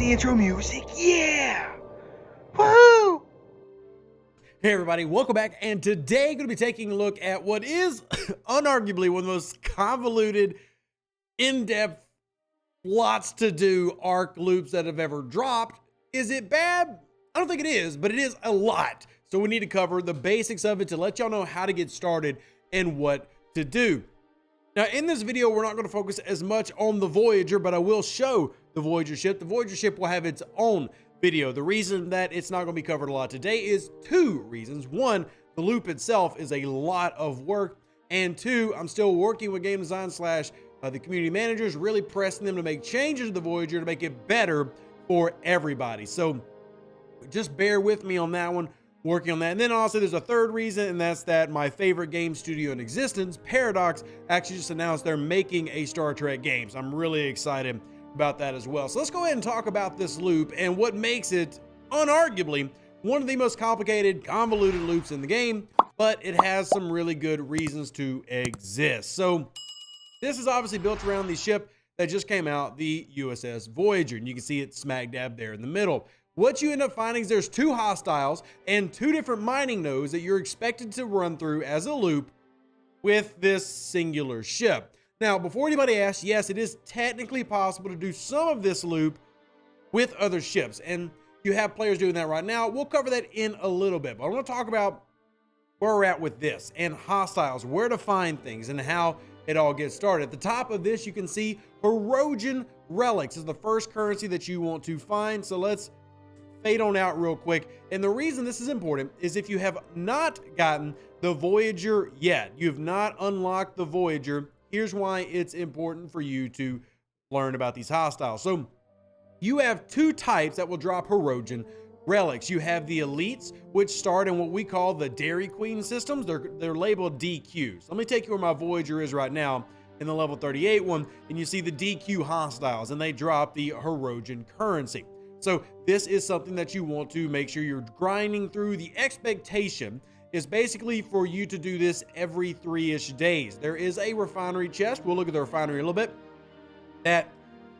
the intro music. Yeah! Woo! Hey everybody, welcome back, and today going to be taking a look at what is unarguably one of the most convoluted, in-depth, lots to do arc loops that have ever dropped. Is it bad? I don't think it is, but it is a lot. So we need to cover the basics of it to let y'all know how to get started and what to do. Now in this video, we're not going to focus as much on the Voyager, but I will show the Voyager ship. The Voyager ship will have its own video. The reason that it's not going to be covered a lot today is two reasons. One, the loop itself is a lot of work. And two, I'm still working with game design / the community managers, really pressing them to make changes to the Voyager to make it better for everybody. So just bear with me on that one, working on that. And then also there's a third reason, and that's that my favorite game studio in existence, Paradox, actually just announced they're making a Star Trek game. So I'm really excited about that as well. So let's go ahead and talk about this loop and what makes it unarguably one of the most complicated, convoluted loops in the game, but it has some really good reasons to exist. So this is obviously built around the ship that just came out, the USS Voyager, and you can see it smack dab there in the middle. What you end up finding is there's two hostiles and two different mining nodes that you're expected to run through as a loop with this singular ship. Now, before anybody asks, yes, it is technically possible to do some of this loop with other ships, and you have players doing that right now. We'll cover that in a little bit, but I want to talk about where we're at with this and hostiles, where to find things, and how it all gets started. At the top of this, you can see Hirogen relics is the first currency that you want to find. So let's fade on out real quick. And the reason this is important is if you have not gotten the Voyager yet, you have not unlocked the Voyager, here's why it's important for you to learn about these hostiles. So you have two types that will drop Hirogen relics. You have the elites, which start in what we call the Dairy Queen systems. They're labeled DQs. Let me take you where my Voyager is right now in the level 38 one, and you see the DQ hostiles, and they drop the Hirogen currency. So this is something that you want to make sure you're grinding through. The expectation is basically for you to do this every 3-ish days. There is a refinery chest. We'll look at the refinery a little bit that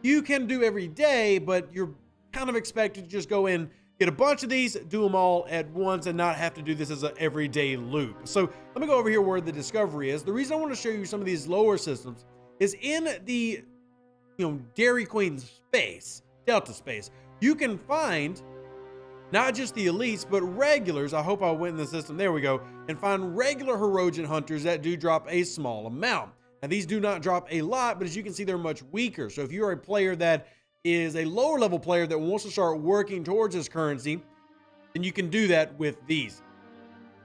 you can do every day, but you're kind of expected to just go in, get a bunch of these, do them all at once, and not have to do this as an everyday loop. So let me go over here where the discovery is. The reason I want to show you some of these lower systems is in the Dairy Queen space, Delta space, you can find not just the elites, but regulars. I hope I went in the system. There we go. And find regular Hirogen hunters that do drop a small amount. Now, these do not drop a lot, but as you can see, they're much weaker. So if you're a player that is a lower level player that wants to start working towards this currency, then you can do that with these.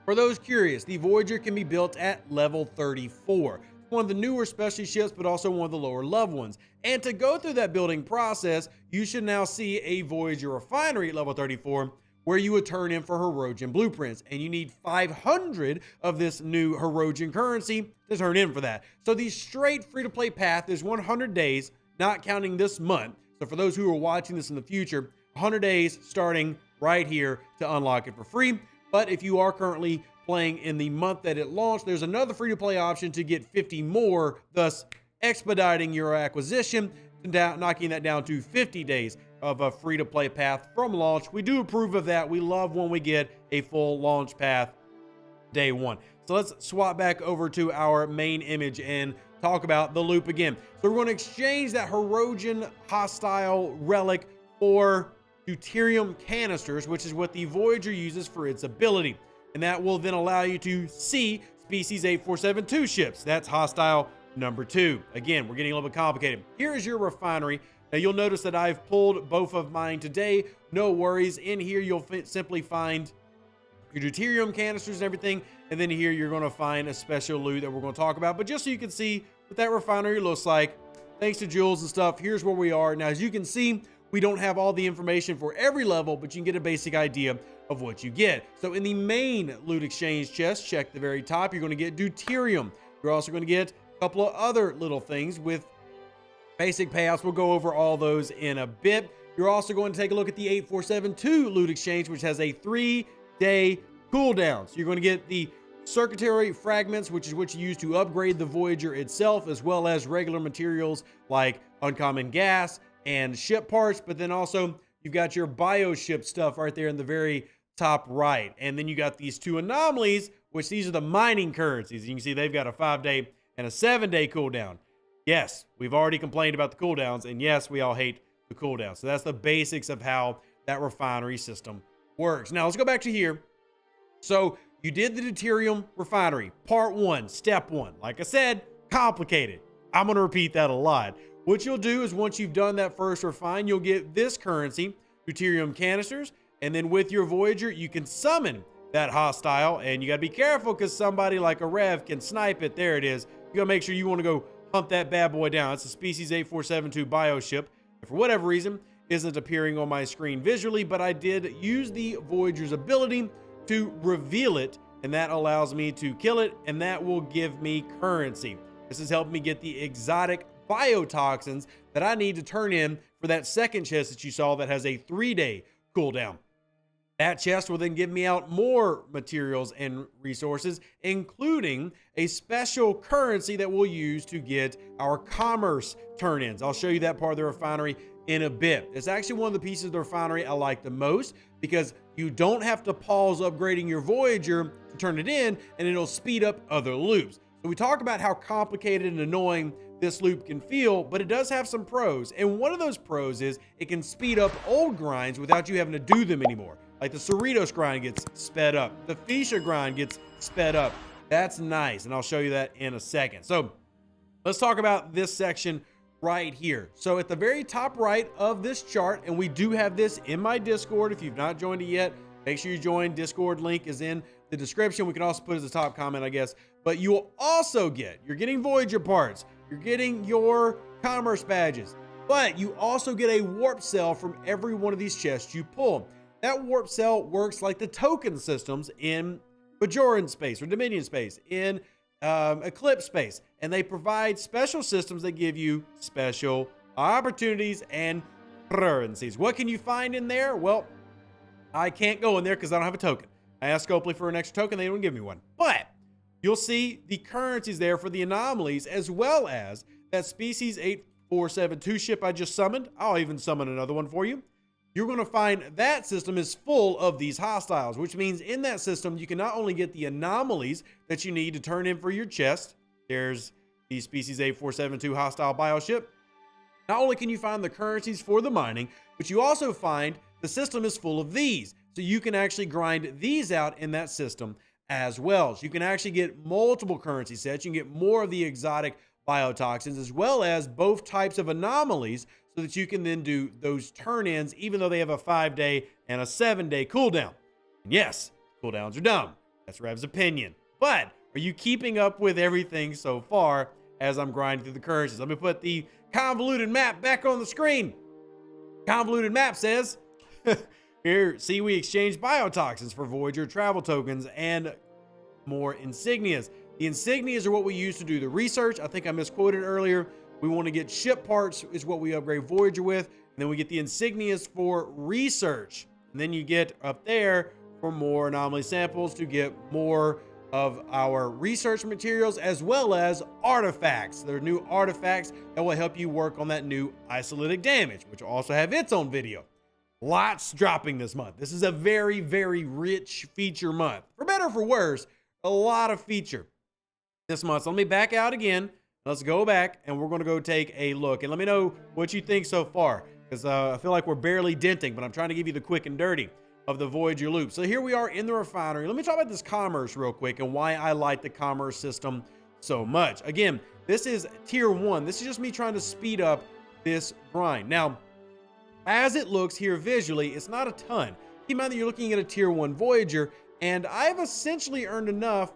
For those curious, the Voyager can be built at level 34. One of the newer specialty ships, but also one of the lower level ones. And to go through that building process, you should now see a Voyager refinery at level 34, where you would turn in for Hirogen blueprints. And you need 500 of this new Hirogen currency to turn in for that. So the straight free-to-play path is 100 days, not counting this month. So for those who are watching this in the future, 100 days starting right here to unlock it for free. But if you are currently playing in the month that it launched, there's another free-to-play option to get 50 more, thus expediting your acquisition, knocking that down to 50 days of a free-to-play path from launch. We do approve of that. We love when we get a full launch path day one. So let's swap back over to our main image and talk about the loop again. So we're going to exchange that Hirogen hostile relic for deuterium canisters, which is what the Voyager uses for its ability. And that will then allow you to see species 8472 ships. That's hostile number 2. Again, we're getting a little bit complicated. Here is your refinery. Now you'll notice that I've pulled both of mine today. No worries. In here, you'll simply find your deuterium canisters and everything. And then here, you're going to find a special loot that we're going to talk about. But just so you can see what that refinery looks like, thanks to Jules and stuff, here's where we are. Now, as you can see, we don't have all the information for every level, but you can get a basic idea of what you get. So in the main loot exchange chest, check the very top, you're going to get deuterium. You're also going to get a couple of other little things with basic payouts. We'll go over all those in a bit. You're also going to take a look at the 8472 loot exchange, which has a 3-day cooldown. So you're going to get the circuitry fragments, which is what you use to upgrade the Voyager itself, as well as regular materials like uncommon gas and ship parts, but then also you've got your bioship stuff right there in the very top right. And then you got these two anomalies, which these are the mining currencies. You can see they've got a 5-day and a 7-day cooldown. Yes, we've already complained about the cooldowns, and yes, we all hate the cooldown. So that's the basics of how that refinery system works. Now let's go back to here. So you did the deuterium refinery, part 1, step 1. Like I said, complicated. I'm going to repeat that a lot. What you'll do is once you've done that first refine, you'll get this currency, deuterium canisters, and then with your Voyager, you can summon that hostile, and you got to be careful because somebody like a Rev can snipe it. There it is. You got to make sure you want to go hunt that bad boy down. It's a species 8472 bioship. For whatever reason, isn't appearing on my screen visually, but I did use the Voyager's ability to reveal it, and that allows me to kill it, and that will give me currency. This has helped me get the exotic biotoxins that I need to turn in for that second chest that you saw that has a 3-day cooldown. That chest will then give me out more materials and resources, including a special currency that we'll use to get our commerce turn-ins. I'll show you that part of the refinery in a bit. It's actually one of the pieces of the refinery I like the most because you don't have to pause upgrading your Voyager to turn it in, and it'll speed up other loops. So we talk about how complicated and annoying this loop can feel, but it does have some pros. And one of those pros is it can speed up old grinds without you having to do them anymore. Like the Cerritos grind gets sped up. The Fisha grind gets sped up. That's nice, and I'll show you that in a second. So let's talk about this section right here. So at the very top right of this chart, and we do have this in my Discord. If you've not joined it yet, make sure you join. Discord link is in the description. We can also put it as a top comment, I guess. But you will also get, you're getting Voyager parts, you're getting your commerce badges, but you also get a warp cell from every one of these chests you pull. That warp cell works like the token systems in Bajoran space or Dominion space, in Eclipse space, and they provide special systems that give you special opportunities and currencies. What can you find in there? Well, I can't go in there because I don't have a token. I asked Scopely for an extra token, they didn't give me one. But you'll see the currencies there for the anomalies, as well as that species 8472 ship I just summoned. I'll even summon another one for you. You're going to find that system is full of these hostiles, which means in that system, you can not only get the anomalies that you need to turn in for your chest. There's the species 8472 hostile bioship. Not only can you find the currencies for the mining, but you also find the system is full of these. So you can actually grind these out in that system as well. So you can actually get multiple currency sets. You can get more of the exotic biotoxins, as well as both types of anomalies, so that you can then do those turn-ins, even though they have a 5-day and a 7-day cooldown. And yes, cooldowns are dumb. That's Rev's opinion. But are you keeping up with everything so far as I'm grinding through the currencies? Let me put the convoluted map back on the screen. Convoluted map says, here, see, we exchange biotoxins for Voyager travel tokens and more insignias. The insignias are what we use to do the research. I think I misquoted earlier. We want to get ship parts is what we upgrade Voyager with. And then we get the insignias for research. And then you get up there for more anomaly samples to get more of our research materials, as well as artifacts. There are new artifacts that will help you work on that new isolytic damage, which will also have its own video. Lots dropping this month. This is a very, very rich feature month. For better or for worse, a lot of feature this month. So let me back out again. Let's go back, and we're going to go take a look. And let me know what you think so far, because I feel like we're barely denting, but I'm trying to give you the quick and dirty of the Voyager Loop. So here we are in the refinery. Let me talk about this commerce real quick and why I like the commerce system so much. Again, this is tier 1. This is just me trying to speed up this grind. Now, as it looks here visually, it's not a ton. Keep in mind that you're looking at a tier 1 Voyager, and I've essentially earned enough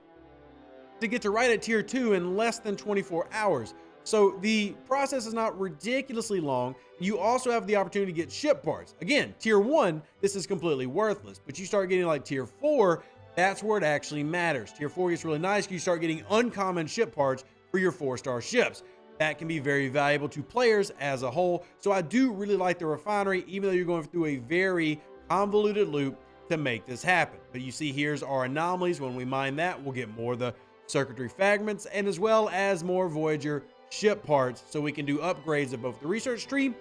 to get to right at tier 2 in less than 24 hours. So the process is not ridiculously long. You also have the opportunity to get ship parts. Again, tier 1, this is completely worthless, but you start getting like tier 4, that's where it actually matters. Tier 4 gets really nice. You start getting uncommon ship parts for your 4-star ships. That can be very valuable to players as a whole. So I do really like the refinery, even though you're going through a very convoluted loop to make this happen. But you see, here's our anomalies. When we mine that, we'll get more of the circuitry fragments, and as well as more Voyager ship parts, so we can do upgrades of both the research tree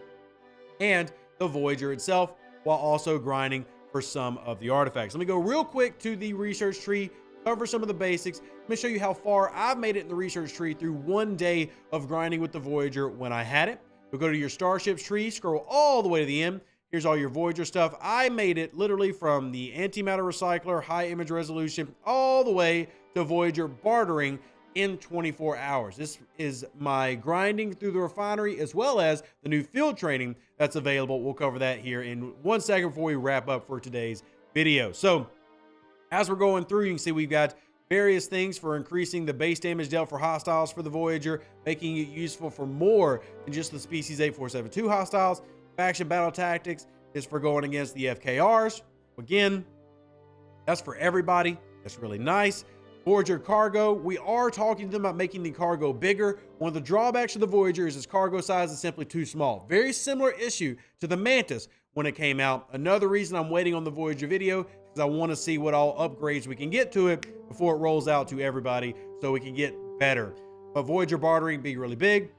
and the Voyager itself while also grinding for some of the artifacts. Let me go real quick to the research tree, cover some of the basics. Let me show you how far I've made it in the research tree through 1 day of grinding with the Voyager when I had it. You'll go to your starships tree, scroll all the way to the end. Here's all your Voyager stuff. I made it literally from the antimatter recycler, high image resolution, all the way to Voyager bartering in 24 hours. This is my grinding through the refinery, as well as the new field training that's available. We'll cover that here in 1 second before we wrap up for today's video. So as we're going through, you can see we've got various things for increasing the base damage dealt for hostiles for the Voyager, making it useful for more than just the species 8472 hostiles. Faction battle tactics is for going against the FKRs. Again, that's for everybody. That's really nice. Voyager cargo, we are talking to them about making the cargo bigger. One of the drawbacks of the Voyager is its cargo size is simply too small. Very similar issue to the Mantis when it came out. Another reason I'm waiting on the Voyager video is I want to see what all upgrades we can get to it before it rolls out to everybody so we can get better. But Voyager bartering be really big.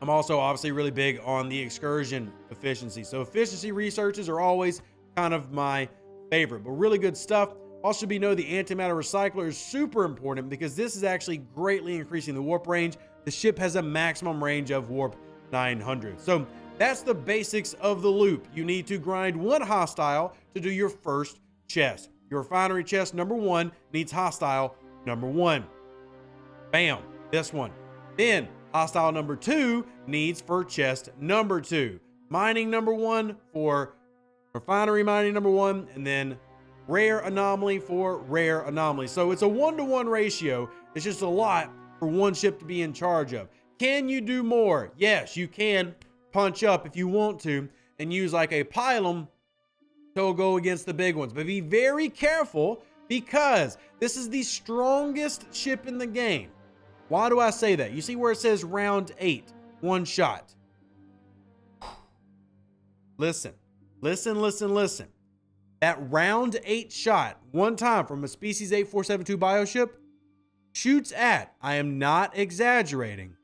I'm also obviously really big on the excursion efficiency. So efficiency researches are always kind of my favorite, but really good stuff. Also be know the antimatter recycler is super important because this is actually greatly increasing the warp range. The ship has a maximum range of warp 900. So that's the basics of the loop. You need to grind 1 hostile to do your first chest. Your refinery chest number 1 needs hostile number 1. Bam, this one. Then hostile number 2 needs for chest number 2. Mining number 1 for refinery mining number 1, and then rare anomaly for rare anomaly. So it's a 1-to-1 ratio. It's just a lot for one ship to be in charge of. Can you do more? Yes, you can punch up if you want to and use like a pylon to go against the big ones. But be very careful because this is the strongest ship in the game. Why do I say that? You see where it says round 8, 1 shot. Listen, listen, listen, listen. That round 8 shot, 1 time from a species 8472 bioship, shoots at, I am not exaggerating,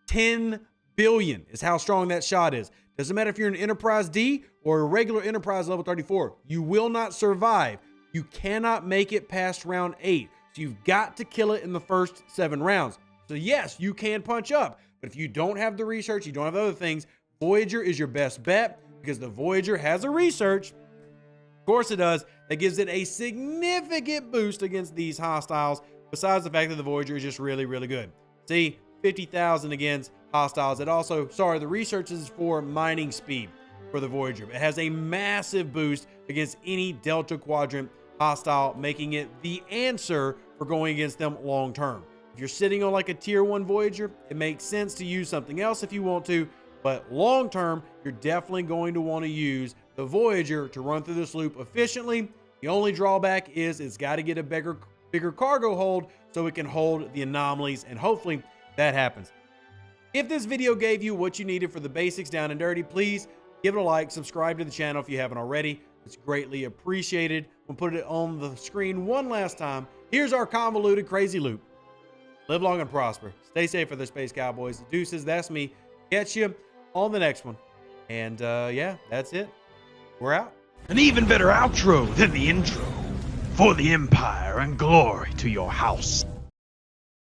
10 billion is how strong that shot is. Doesn't matter if you're an Enterprise D or a regular Enterprise level 34. You will not survive. You cannot make it past round 8. So you've got to kill it in the first 7 rounds. So yes, you can punch up. But if you don't have the research, you don't have other things, Voyager is your best bet because the Voyager has a research. Of course it does. That gives it a significant boost against these hostiles, besides the fact that the Voyager is just really, really good. See, 50,000 against hostiles. It also, the research is for mining speed for the Voyager. It has a massive boost against any Delta Quadrant hostile, making it the answer for going against them long term. If you're sitting on like a tier 1 Voyager, it makes sense to use something else if you want to, but long term, you're definitely going to want to use the Voyager to run through this loop efficiently. The only drawback is it's got to get a bigger cargo hold so it can hold the anomalies, and hopefully that happens. If this video gave you what you needed for the basics down and dirty, please give it a like, subscribe to the channel if you haven't already. It's greatly appreciated. We'll put it on the screen one last time. Here's our convoluted crazy loop. Live long and prosper. Stay safe for the Space Cowboys. Deuces, that's me. Catch you on the next one. And yeah, that's it. We're out. An even better outro than the intro. For the Empire and glory to your house.